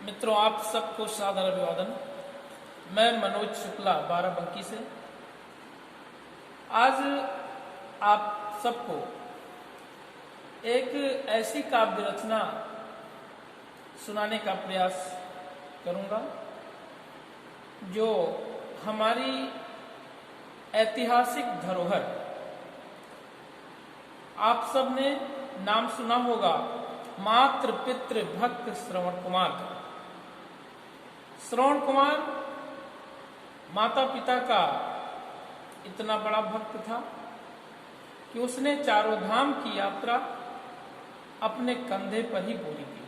मित्रों, आप सबको सादर अभिवादन। मैं मनोज शुक्ला बाराबंकी से आज आप सबको एक ऐसी काव्य रचना सुनाने का प्रयास करूंगा जो हमारी ऐतिहासिक धरोहर, आप सबने नाम सुना होगा मातृ पितृ भक्त श्रवण कुमार का। श्रवण कुमार माता पिता का इतना बड़ा भक्त था कि उसने चारों धाम की यात्रा अपने कंधे पर ही पूरी की।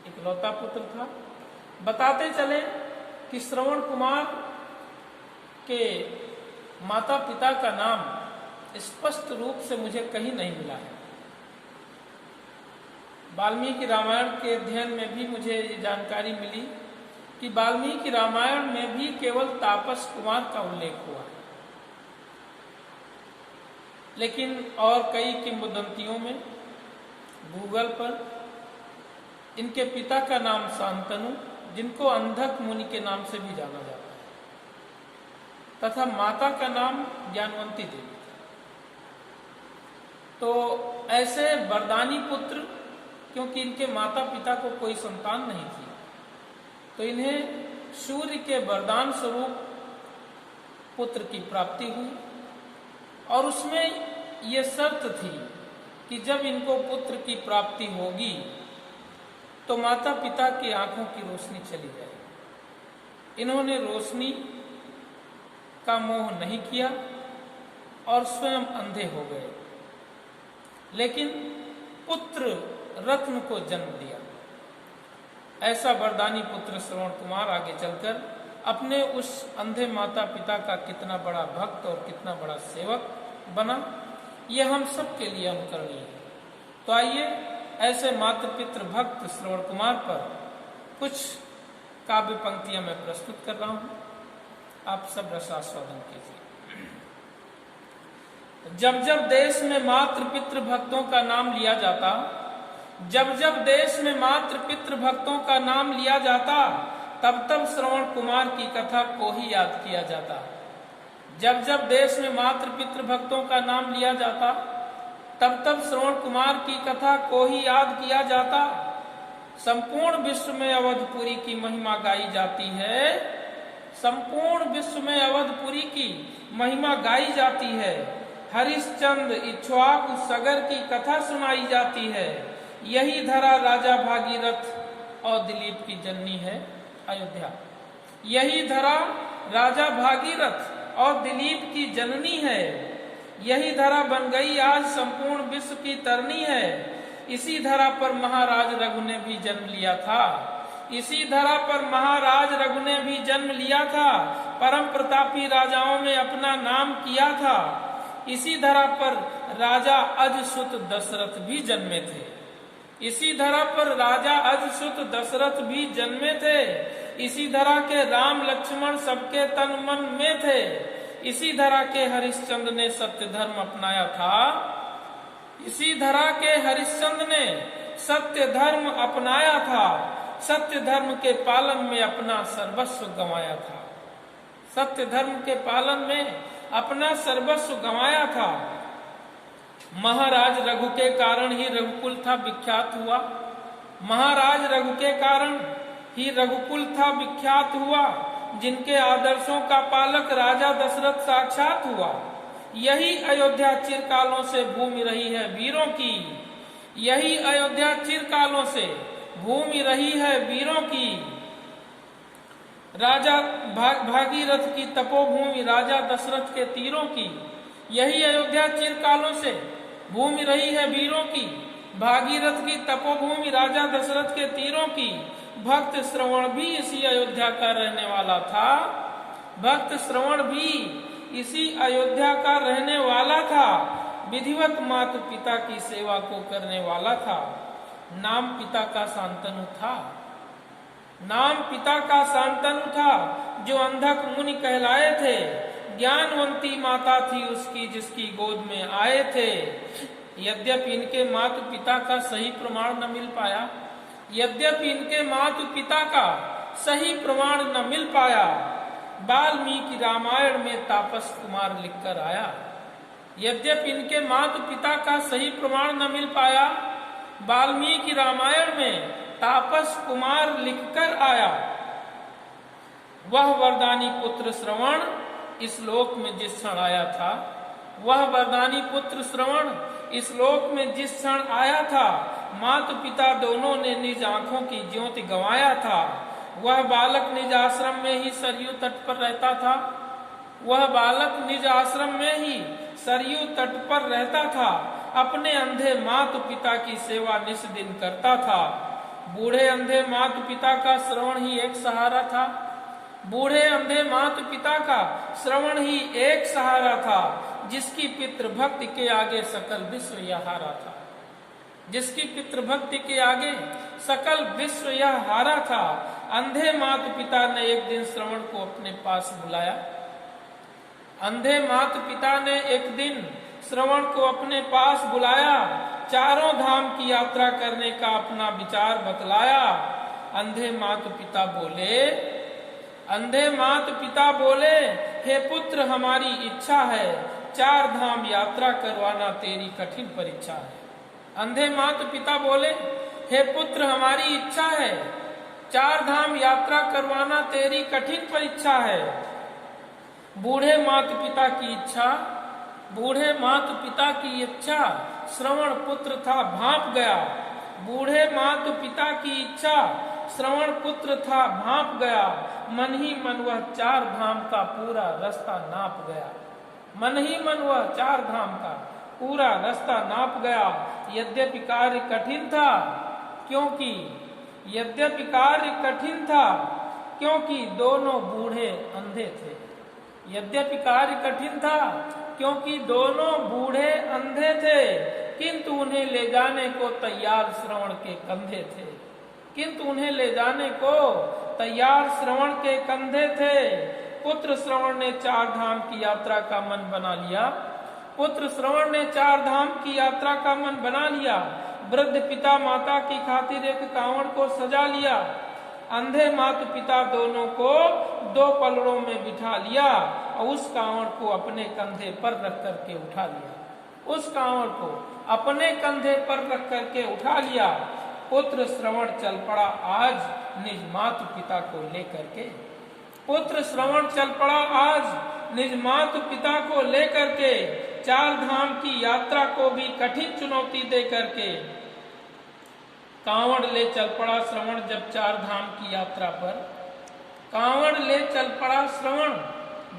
इकलौता पुत्र था। बताते चले कि श्रवण कुमार के माता पिता का नाम स्पष्ट रूप से मुझे कहीं नहीं मिला है। वाल्मीकि रामायण के अध्ययन में भी मुझे ये जानकारी मिली कि वाल्मीकि रामायण में भी केवल तापस कुमार का उल्लेख हुआ है, लेकिन और कई किंवदंतियों में गूगल पर इनके पिता का नाम शांतनु, जिनको अंधक मुनि के नाम से भी जाना जाता है, तथा माता का नाम ज्ञानवंती देवी था। तो ऐसे वरदानी पुत्र, क्योंकि इनके माता पिता को कोई संतान नहीं थी, तो इन्हें सूर्य के वरदान स्वरूप पुत्र की प्राप्ति हुई। और उसमें ये शर्त थी कि जब इनको पुत्र की प्राप्ति होगी तो माता पिता की आंखों की रोशनी चली जाएगी। इन्होंने रोशनी का मोह नहीं किया और स्वयं अंधे हो गए, लेकिन पुत्र रत्न को जन्म दिया। ऐसा वरदानी पुत्र श्रवण कुमार आगे चलकर अपने उस अंधे माता पिता का कितना बड़ा भक्त और कितना बड़ा सेवक बना, यह हम सब के लिए अनुकरणीय है। तो आइए ऐसे मातृ पितृ भक्त श्रवण कुमार पर कुछ काव्य पंक्तियां मैं प्रस्तुत कर रहा हूं, आप सब रसास्वादन कीजिए। जब जब देश में मातृ पितृ भक्तों का नाम लिया जाता, जब जब देश में मातृ पितृ भक्तों का नाम लिया जाता, तब तब श्रवण कुमार की कथा को ही याद किया जाता। जब जब देश में मातृ पितृ भक्तों का नाम लिया जाता, तब तब श्रवण कुमार की कथा को ही याद किया जाता। संपूर्ण विश्व में अवधपुरी की महिमा गाई जाती है, संपूर्ण विश्व में अवधपुरी की महिमा गाई जाती है। हरिश्चंद्र इक्ष्वाकु सगर की कथा सुनाई जाती है। यही धरा राजा भागीरथ और दिलीप की जननी है अयोध्या। यही धरा राजा भागीरथ और दिलीप की जननी है। यही धरा बन गई आज संपूर्ण विश्व की तरनी है। इसी धरा पर महाराज रघु ने भी जन्म लिया था। इसी धरा पर महाराज रघु ने भी जन्म लिया था। परम प्रतापी राजाओं में अपना नाम किया था। इसी धरा पर राजा अजसुत दशरथ भी जन्मे थे। इसी धरा पर राजा अजसुत दशरथ भी जन्मे थे। इसी धरा के राम लक्ष्मण सबके तन मन में थे। इसी धरा के हरिश्चंद्र ने सत्य धर्म अपनाया था। इसी धरा के हरिश्चंद्र ने सत्य धर्म अपनाया था। सत्य धर्म के पालन में अपना सर्वस्व गंवाया था। सत्य धर्म के पालन में अपना सर्वस्व गंवाया था। महाराज रघु के कारण ही रघुकुल था विख्यात हुआ। महाराज रघु के कारण ही रघुकुल था विख्यात हुआ। जिनके आदर्शों का पालक राजा दशरथ साक्षात हुआ। यही अयोध्या चिरकालों से भूमि रही है वीरों की। यही अयोध्या चिरकालों से भूमि रही है वीरों की। राजा भागीरथ की तपोभूमि राजा दशरथ के तीरों की। यही अयोध्या चिरकालों से भूमि रही है वीरों की। भागीरथ की तपोभूमि राजा दशरथ के तीरों की। भक्त श्रवण भी इसी अयोध्या का रहने वाला था। भक्त श्रवण भी इसी अयोध्या का रहने वाला था। विधिवत माता पिता की सेवा को करने वाला था। नाम पिता का शांतनु था। नाम पिता का शांतनु था, जो अंधक मुनि कहलाए थे। ज्ञानवंती माता थी उसकी, जिसकी गोद में आए थे। यद्यपि इनके माता पिता का सही प्रमाण न मिल पाया, यद्यपि इनके मातु पिता का सही प्रमाण न मिल पाया, वाल्मीकि रामायण में तापस कुमार लिखकर आया। यद्यपि इनके मातु पिता का सही प्रमाण न मिल पाया, वाल्मीकि रामायण में तापस कुमार लिखकर आया। वह वरदानी पुत्र श्रवण इस लोक में जिस क्षण आया था, वह वरदानी पुत्र श्रवण इस लोक में जिस क्षण आया था, माता पिता दोनों ने निज आंखों की ज्योति गंवाया था। वह बालक निज आश्रम में ही सरयू तट पर रहता था। वह बालक निज आश्रम में ही सरयू तट पर रहता था। अपने अंधे माता पिता की सेवा निस दिन करता था। बूढ़े अंधे माता पिता का श्रवण ही एक सहारा था। बूढ़े अंधे माता पिता का श्रवण ही एक सहारा था, जिसकी पितृभक्ति के आगे सकल विश्व यह हारा था। जिसकी पितृभक्ति के आगे सकल विश्व यह हारा था। अंधे माता पिता ने एक दिन श्रवण को अपने पास बुलाया। अंधे माता पिता ने एक दिन श्रवण को अपने पास बुलाया। चारों धाम की यात्रा करने का अपना विचार बतलाया। अंधे माता पिता बोले, हे पुत्र, हमारी इच्छा है, 4 धाम यात्रा करवाना तेरी कठिन परीक्षा है। अंधे माता पिता बोले, हे पुत्र, हमारी इच्छा है, 4 धाम यात्रा करवाना तेरी कठिन परीक्षा है। बूढ़े माता पिता की इच्छा श्रवण पुत्र था, भांप गया। बूढ़े माता पिता की इच्छा श्रवण पुत्र था, भांप गया। मन ही मन वह 4 धाम का पूरा रास्ता नाप गया। मन ही मन वह 4 धाम का पूरा रास्ता नाप गया। यद्यपि कार्य कठिन था, क्योंकि दोनों बूढ़े अंधे थे। यद्यपि कार्य कठिन था, क्योंकि दोनों बूढ़े अंधे थे, किंतु उन्हें ले जाने को तैयार श्रवण के कंधे थे। पुत्र श्रवण ने 4 धाम की यात्रा का मन बना लिया। वृद्ध पिता माता की खातिर एक कांवड़ को सजा लिया। अंधे माता पिता दोनों को 2 पलड़ों में बिठा लिया और उस कांवड़ को अपने कंधे पर रख करके उठा लिया। पुत्र श्रवण चल पड़ा आज निज माता पिता को लेकर के 4 धाम की यात्रा को भी कठिन चुनौती दे करके कांवड़ ले चल पड़ा श्रवण। जब 4 धाम की यात्रा पर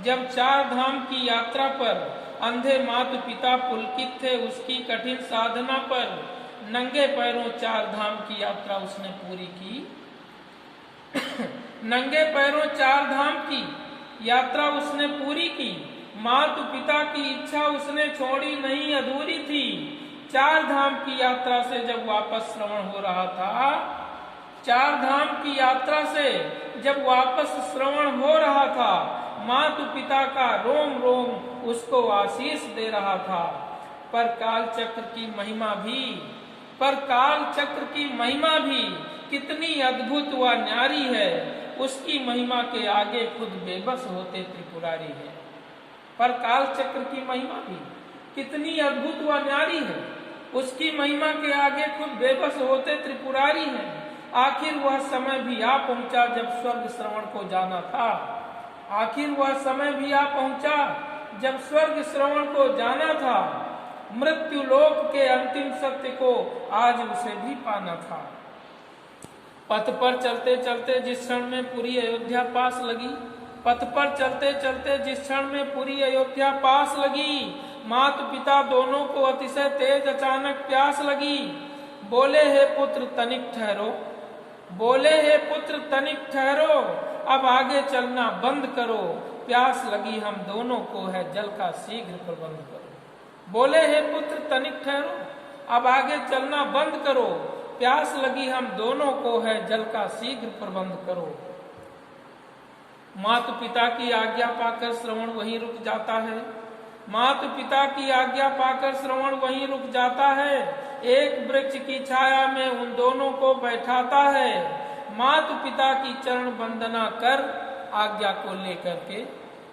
जब 4 धाम की यात्रा पर अंधे माता पिता पुलकित थे उसकी कठिन साधना पर। नंगे पैरों 4 धाम की यात्रा उसने पूरी की। नंगे पैरों 4 धाम की यात्रा उसने पूरी की। माता पिता की इच्छा उसने छोड़ी नहीं, अधूरी थी। 4 धाम की यात्रा से जब वापस श्रवण हो रहा था, 4 धाम की यात्रा से जब वापस श्रवण हो रहा था, माता पिता का रोम रोम उसको आशीष दे रहा था। पर काल चक्र की महिमा भी कितनी अद्भुत व न्यारी है, उसकी महिमा के आगे खुद बेबस होते त्रिपुरारी है। पर काल चक्र की महिमा भी कितनी अद्भुत व न्यारी है, उसकी महिमा के आगे खुद बेबस होते त्रिपुरारी है। आखिर वह समय भी आ पहुंचा जब स्वर्ग श्रवण को जाना था। मृत्यु लोक के अंतिम सत्य को आज उसे भी पाना था। पथ पर चलते चलते जिस क्षण में पूरी अयोध्या पास लगी, माता पिता दोनों को अतिशय तेज अचानक प्यास लगी। बोले हे पुत्र तनिक ठहरो, अब आगे चलना बंद करो, प्यास लगी हम दोनों को है, जल का शीघ्र प्रबंध करो। बोले हे पुत्र तनिक ठहरो, अब आगे चलना बंद करो, प्यास लगी हम दोनों को है, जल का शीघ्र प्रबंध करो। माता पिता की आज्ञा पाकर श्रवण वहीं रुक जाता है। एक वृक्ष की छाया में उन दोनों को बैठाता है। माता पिता की चरण वंदना कर आज्ञा को लेकर के,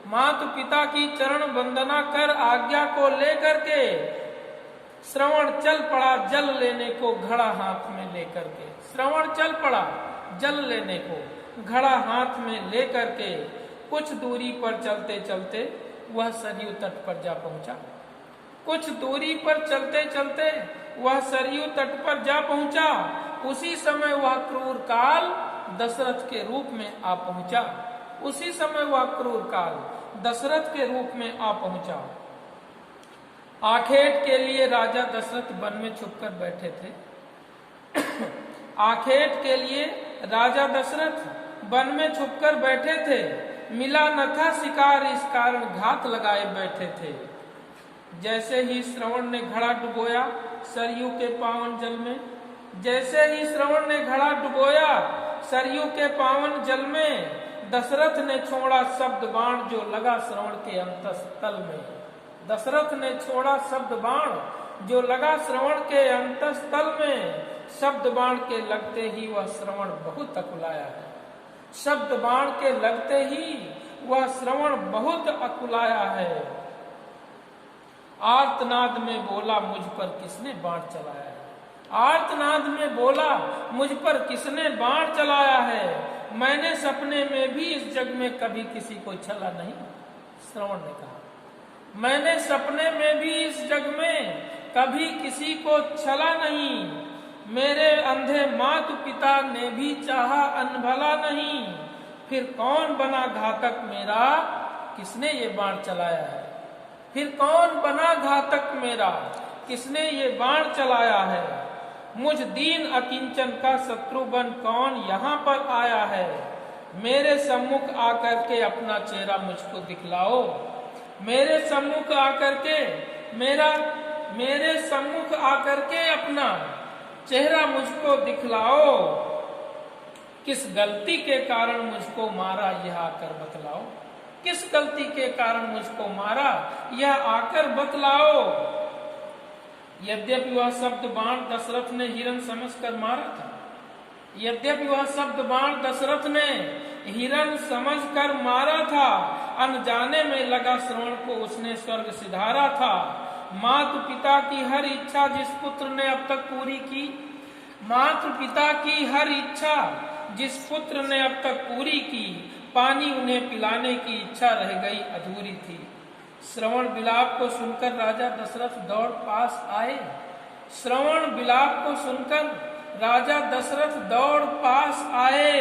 माता पिता की चरण वंदना कर आज्ञा को लेकर के श्रवण चल पड़ा जल लेने को घड़ा हाथ में लेकर के। श्रवण चल पड़ा जल लेने को घड़ा हाथ में लेकर के। कुछ दूरी पर चलते चलते वह सरयू तट पर जा पहुंचा। कुछ दूरी पर चलते चलते वह सरयू तट पर जा पहुंचा। उसी समय वह क्रूर काल दशरथ के रूप में आ पहुंचा। उसी समय वह क्रूर काल दशरथ के रूप में आ पहुंचा। आखेट के लिए राजा दशरथ वन में छुपकर बैठे थे। आखेट के लिए राजा दशरथ वन में छुपकर बैठे थे। मिला न था शिकार, इस कारण घात लगाए बैठे थे। जैसे ही श्रवण ने घड़ा डुबोया सरयू के पावन जल में, जैसे ही श्रवण ने घड़ा डुबोया सरयू के पावन जल में, दशरथ ने छोड़ा शब्द बाण जो लगा श्रवण के अंतस्थल में। दशरथ ने छोड़ा शब्द बाण जो लगा श्रवण के अंतस्थल में। शब्द बाण के लगते ही वह श्रवण बहुत अकुलाया है। शब्द बाण के लगते ही वह श्रवण बहुत अकुलाया है। आर्तनाद में बोला मुझ पर किसने बाण चलाया है। आर्तनाद में बोला मुझ पर किसने बाण चलाया है। मैंने सपने में भी इस जग में कभी किसी को छला नहीं। श्रवण ने कहा मैंने सपने में भी इस जग में कभी किसी को छला नहीं। मेरे अंधे माता पिता ने भी चाहा अनभला नहीं। फिर कौन बना घातक मेरा, किसने ये बाण चलाया है। फिर कौन बना घातक मेरा, किसने ये बाण चलाया है। मुझ दीन अकिंचन का शत्रु बन कौन यहाँ पर आया है। मेरे सम्मुख आकर के अपना चेहरा मुझको दिखलाओ। मेरे सम्मुख आकर के मेरे सम्मुख आकर के अपना चेहरा मुझको दिखलाओ। किस गलती के कारण मुझको मारा यह आकर बतलाओ। किस गलती के कारण मुझको मारा यह आकर बतलाओ। यद्यपि वह शब्द बाण दशरथ ने हिरण समझकर मारा था, यद्यपि वह शब्द बाण दशरथ ने हिरण समझकर मारा था, अनजाने में लगा श्रवण को उसने स्वर्ग सिधारा था। माता पिता की हर इच्छा जिस पुत्र ने अब तक पूरी की, माता पिता की हर इच्छा जिस पुत्र ने अब तक पूरी की, पानी उन्हें पिलाने की इच्छा रह गई अधूरी थी। श्रवण विलाप को सुनकर राजा दशरथ दौड़ पास आए। श्रवण विलाप को सुनकर राजा दशरथ दौड़ पास आए।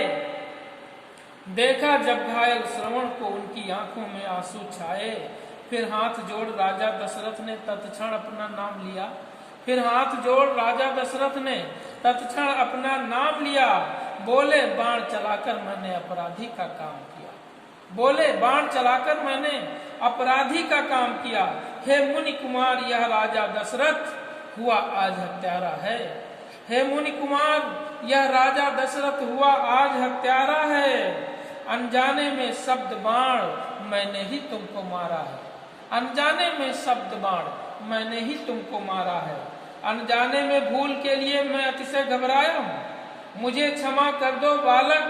देखा जब घायल श्रवण को उनकी आंखों में आंसू छाए। फिर हाथ जोड़ राजा दशरथ ने तत्क्षण अपना नाम लिया। फिर हाथ जोड़ राजा दशरथ ने तत्क्षण अपना नाम लिया। बोले बाण चलाकर मैंने अपराधी का काम किया। बोले बाण चलाकर मैंने अपराधी का काम किया। हे मुनि कुमार यह राजा दशरथ हुआ आज हत्यारा है। हे मुनि कुमार यह राजा दशरथ हुआ आज हत्यारा है। अनजाने में शब्द बाण मैंने ही तुमको मारा है। अनजाने में शब्द बाण मैंने ही तुमको मारा है। अनजाने में भूल के लिए मैं अतिशय घबराया हूँ। मुझे क्षमा कर दो बालक,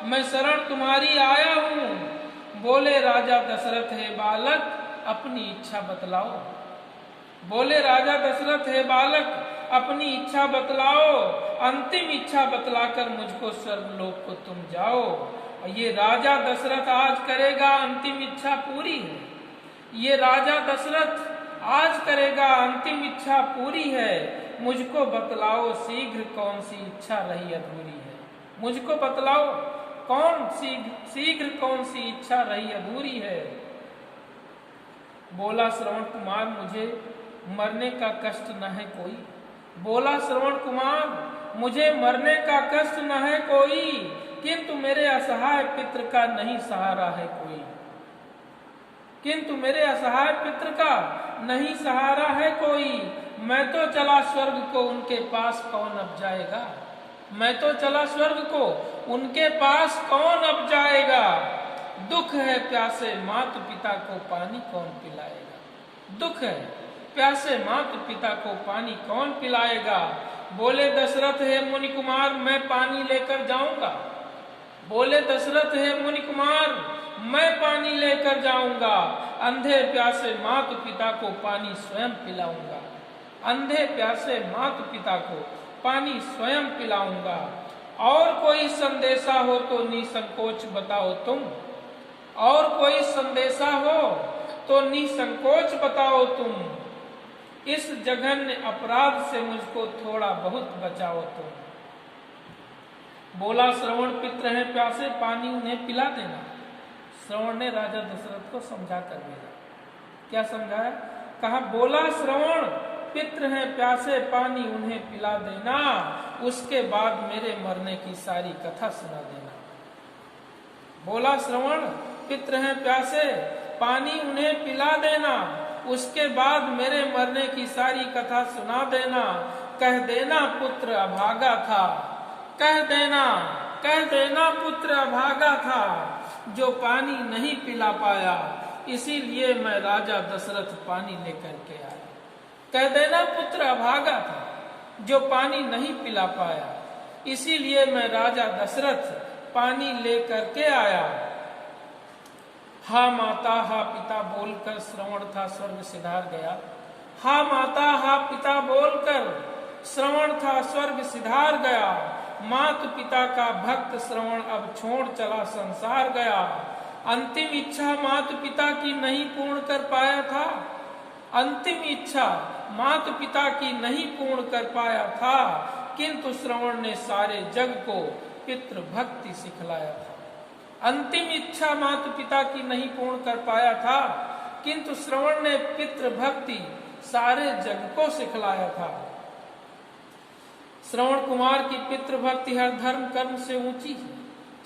मैं शरण तुम्हारी आया हूँ। बोले राजा दशरथ हे बालक अपनी इच्छा बतलाओ। बोले राजा दशरथ हे बालक अपनी इच्छा बतलाओ। अंतिम इच्छा बतलाकर मुझको स्वर्गलोक को तुम जाओ। ये राजा दशरथ आज करेगा अंतिम इच्छा पूरी है। ये राजा दशरथ आज करेगा अंतिम इच्छा पूरी है। मुझको बतलाओ शीघ्र कौन सी इच्छा रही अधूरी है। मुझको बतलाओ शीघ्र कौन सी इच्छा रही अधूरी है। बोला श्रवण कुमार मुझे मरने का कष्ट न है कोई। बोला श्रवण कुमार मुझे मरने का कष्ट न है कोई, किंतु मेरे असहाय पित्र का नहीं सहारा है कोई। किंतु मेरे असहाय पित्र का नहीं सहारा है कोई। मैं तो चला स्वर्ग को उनके पास कौन अब जाएगा। मैं तो चला स्वर्ग को उनके पास कौन अब जाएगा। दुख है प्यासे माता पिता को पानी कौन पिलाएगा। दुख है प्यासे मात पिता को पानी कौन पिलाएगा? बोले दशरथ हे मुनि कुमार, मैं पानी लेकर जाऊंगा। बोले दशरथ हे मुनि कुमार, मैं पानी लेकर जाऊंगा। अंधे प्यासे मात पिता को पानी स्वयं पिलाऊंगा। अंधे प्यासे मात पिता को पानी स्वयं पिलाऊंगा। और कोई संदेशा हो तो निसंकोच बताओ तुम। और कोई संदेशा हो तो निसंकोच बताओ तुम। इस जघन्य अपराध से मुझको थोड़ा बहुत बचाओ तुम। बोला श्रवण पित्र हैं प्यासे, पानी उन्हें पिला देना। श्रवण ने राजा दशरथ को समझा कर भेजा। क्या समझाया? कहा बोला श्रवण पित्र हैं प्यासे, पानी उन्हें पिला देना, उसके बाद मेरे मरने की सारी कथा सुना देना। बोला श्रवण पित्र हैं प्यासे, पानी उन्हें पिला देना, उसके बाद मेरे मरने की सारी कथा सुना देना। कह देना पुत्र अभागा था, कह देना पुत्र अभागा था, जो पानी नहीं पिला पाया, इसीलिए मैं राजा दशरथ पानी लेकर के आया। कह देना पुत्र अभागा था, जो पानी नहीं पिला पाया, इसीलिए मैं राजा दशरथ पानी लेकर के आया। हा माता हा पिता बोलकर श्रवण था स्वर्ग सिधार गया। हा माता हा पिता बोलकर श्रवण था स्वर्ग सिधार गया। मात पिता का भक्त श्रवण अब छोड़ चला संसार गया। अंतिम इच्छा मात पिता की नहीं पूर्ण कर पाया था। अंतिम इच्छा मात पिता की नहीं पूर्ण कर पाया था, किंतु श्रवण ने सारे जग को पितृ भक्ति सिखलाया था। अंतिम इच्छा मात पिता की नहीं पूर्ण कर पाया था, किंतु श्रवण ने पितृ भक्ति सारे जग को सिखलाया था। श्रवण कुमार की पितृ भक्ति हर धर्म कर्म से ऊंची है।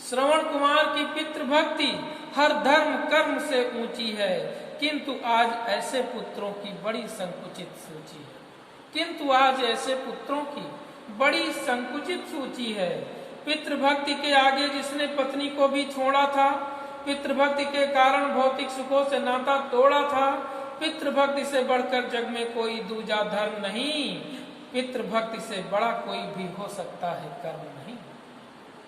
श्रवण कुमार की पितृ भक्ति हर धर्म कर्म से ऊंची है, किंतु आज ऐसे पुत्रों की बड़ी संकुचित सूची है। किंतु आज ऐसे पुत्रों की बड़ी संकुचित सूची है। पितृभक्ति के आगे जिसने पत्नी को भी छोड़ा था, पितृभक्ति के कारण भौतिक सुखों से नाता तोड़ा था, पितृभक्ति से बढ़कर जग में कोई दूजा धर्म नहीं। पितृभक्ति से बड़ा कोई भी हो सकता है कर्म नहीं।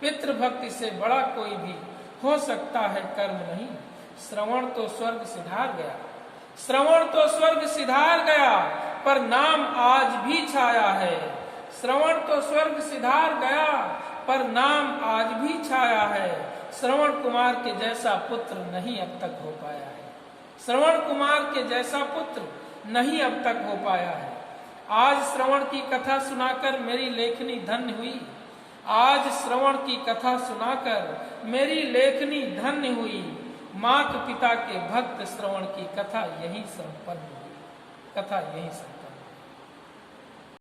पितृभक्ति से बड़ा कोई भी हो सकता है कर्म नहीं। श्रवण तो स्वर्ग सिधार गया, श्रवण तो स्वर्ग सिधार गया, पर नाम आज भी छाया है। श्रवण तो स्वर्ग सिधार गया, पर नाम आज भी छाया है। श्रवण कुमार के जैसा पुत्र नहीं अब तक हो पाया है। श्रवण कुमार के जैसा पुत्र नहीं अब तक हो पाया है। आज श्रवण की कथा सुनाकर मेरी लेखनी धन्य हुई। आज श्रवण की कथा सुनाकर मेरी लेखनी धन्य हुई। मात पिता के भक्त श्रवण की कथा यही संपन्न हुई। कथा यही संपन्न।